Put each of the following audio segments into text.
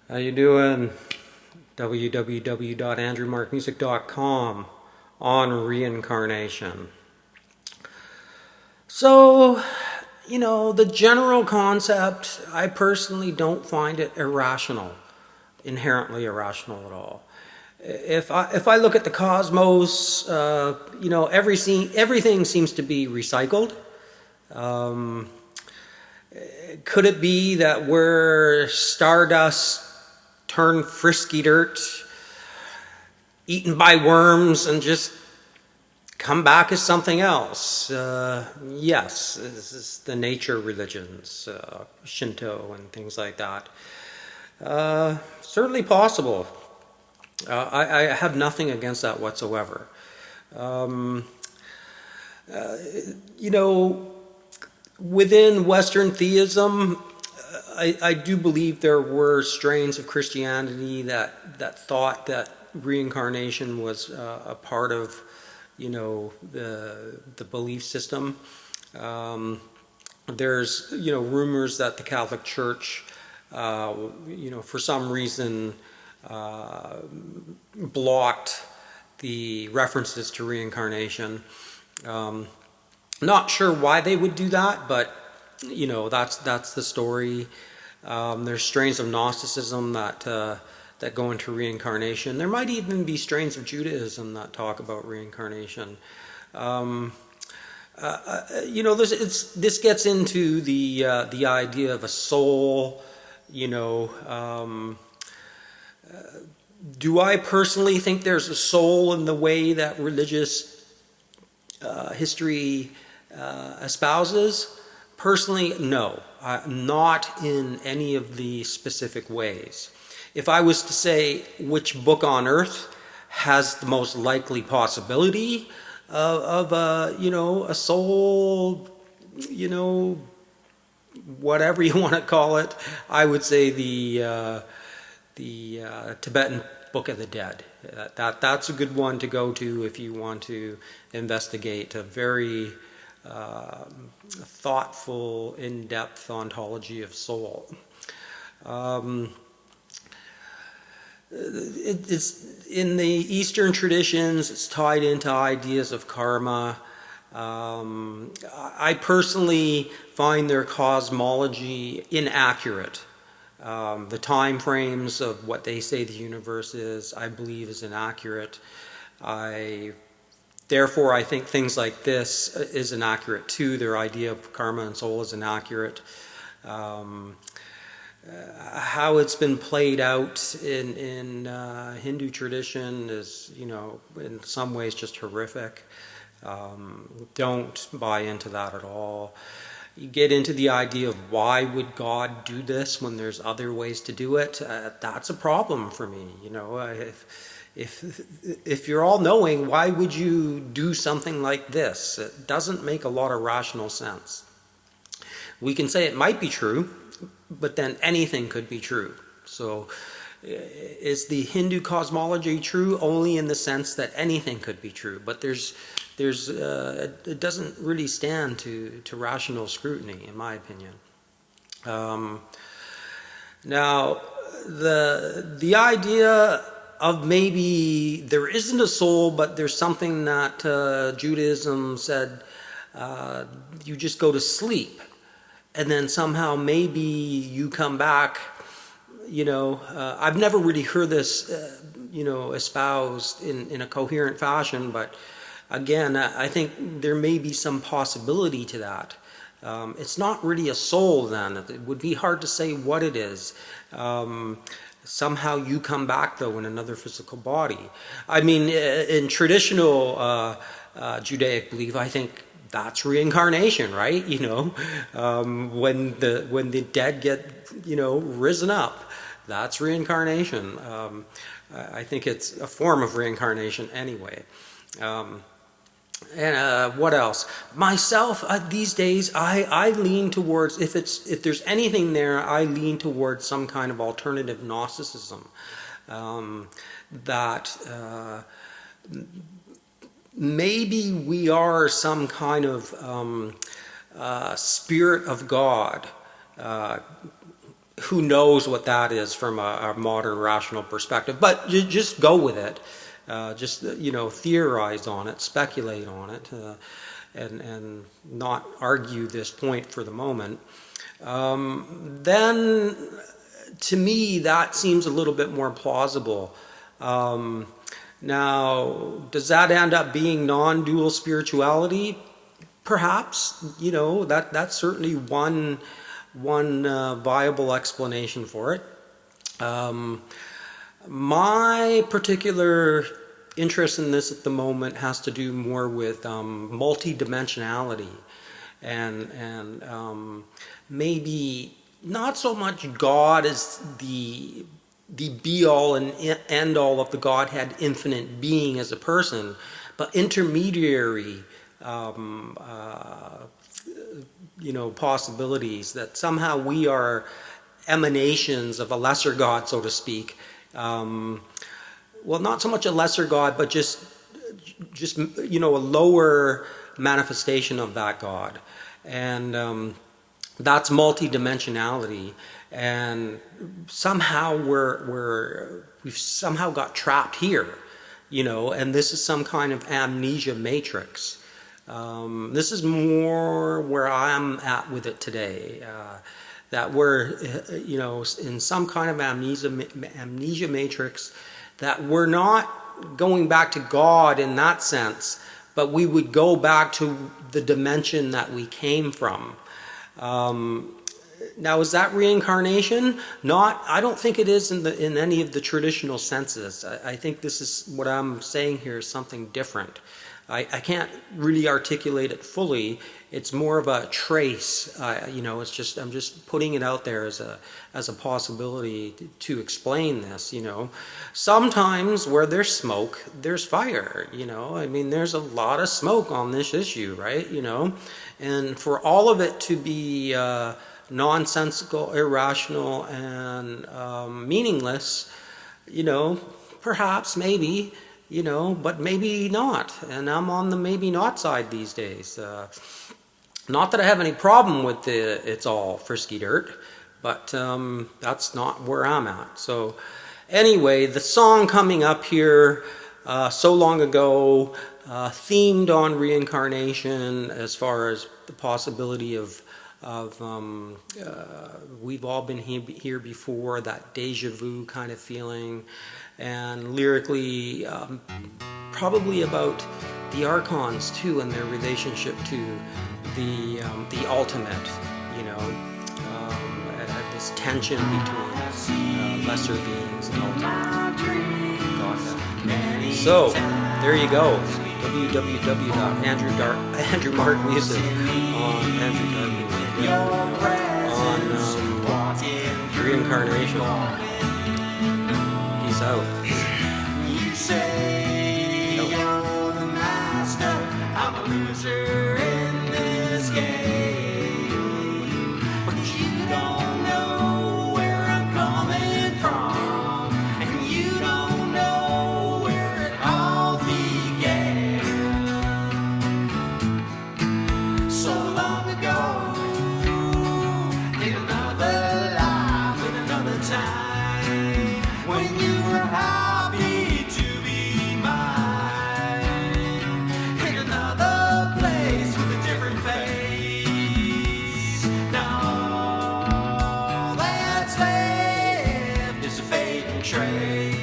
How you doing? www.andrewmarkmusic.com on reincarnation. So, the general concept, I personally don't find it irrational, inherently irrational at all. If I look at the cosmos, everything seems to be recycled. Um, could it be that we're stardust turned frisky dirt, eaten by worms, and just come back as something else? Yes, this is the nature religions, Shinto and things like that. Certainly possible. I have nothing against that whatsoever. Um, you know, Within Western theism, I do believe there were strains of Christianity that thought that reincarnation was a part of, the belief system. There's, rumors that the Catholic Church, for some reason, blocked the references to reincarnation. Not sure why they would do that, but that's the story. There's strains of Gnosticism that go into reincarnation. There might even be strains of Judaism that talk about reincarnation. This gets into the idea of a soul. Do I personally think there's a soul in the way that religious history espouses? Personally, no, not in any of the specific ways. If I was to say which book on earth has the most likely possibility of a soul, whatever you want to call it, I would say the Tibetan Book of the Dead. That's a good one to go to if you want to investigate a very thoughtful, in-depth ontology of soul. It's in the Eastern traditions. It's tied into ideas of karma. I personally find their cosmology inaccurate. The time frames of what they say the universe is, I believe, is inaccurate. Therefore, I think things like this is inaccurate too. Their idea of karma and soul is inaccurate. How it's been played out in Hindu tradition is, in some ways just horrific. Don't buy into that at all. You get into the idea of why would God do this when there's other ways to do it. That's a problem for me. If you're all knowing, why would you do something like this? It doesn't make a lot of rational sense. We can say it might be true, but then anything could be true. So is the Hindu cosmology true only in the sense that anything could be true? But it doesn't really stand to rational scrutiny, in my opinion. Now, the idea of maybe there isn't a soul, but there's something that Judaism said you just go to sleep, and then somehow maybe you come back. I've never really heard this, espoused in a coherent fashion, but again, I think there may be some possibility to that. It's not really a soul then. It would be hard to say what it is. Somehow you come back, though, in another physical body. I mean, in traditional Judaic belief, I think that's reincarnation, right? When the dead get, risen up, that's reincarnation. I think it's a form of reincarnation anyway. What else? Myself, these days, I lean towards, if there's anything there, I lean towards some kind of alternative Gnosticism. That maybe we are some kind of spirit of God who knows what that is from a modern rational perspective, but just go with it. Just, theorize on it, speculate on it, and not argue this point for the moment. Then, to me, that seems a little bit more plausible. Now, does that end up being non-dual spirituality? Perhaps. That's certainly one viable explanation for it. My particular interest in this at the moment has to do more with multidimensionality and maybe not so much God as the be-all and end-all of the Godhead infinite being as a person, but intermediary possibilities, that somehow we are emanations of a lesser God, so to speak. Well, not so much a lesser God, but just a lower manifestation of that God. And that's multidimensionality. And somehow we've somehow got trapped here, and this is some kind of amnesia matrix. This is more where I'm at with it today. That we're, in some kind of amnesia matrix, that we're not going back to God in that sense, but we would go back to the dimension that we came from. Now, is that reincarnation? I don't think it is in any of the traditional senses. I think this is what I'm saying here is something different. I can't really articulate it fully. It's more of a trace. It's just I'm just putting it out there as a possibility to explain this. Sometimes where there's smoke, there's fire. There's a lot of smoke on this issue, right? And for all of it to be nonsensical, irrational, and meaningless, perhaps, maybe. But maybe not. And I'm on the maybe not side these days. Not that I have any problem with it's all frisky dirt, but that's not where I'm at. So anyway, the song coming up here, So Long Ago, themed on reincarnation as far as the possibility of we've all been here before, that deja vu kind of feeling, and lyrically probably about the archons too and their relationship to the ultimate, this tension between lesser beings and ultimate Godhead. So there you go. www.andrewmartinmusic on Andrew Dark on reincarnation. Peace out. You say you're the master, I'm a loser in this game, but you don't know where I'm coming from, and you don't know where it all began. So long ago, in another life, in another time, when you were happy to be mine, in another place with a different face. Now all that's left is a fading trace.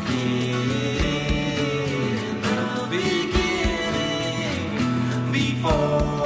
In the beginning, before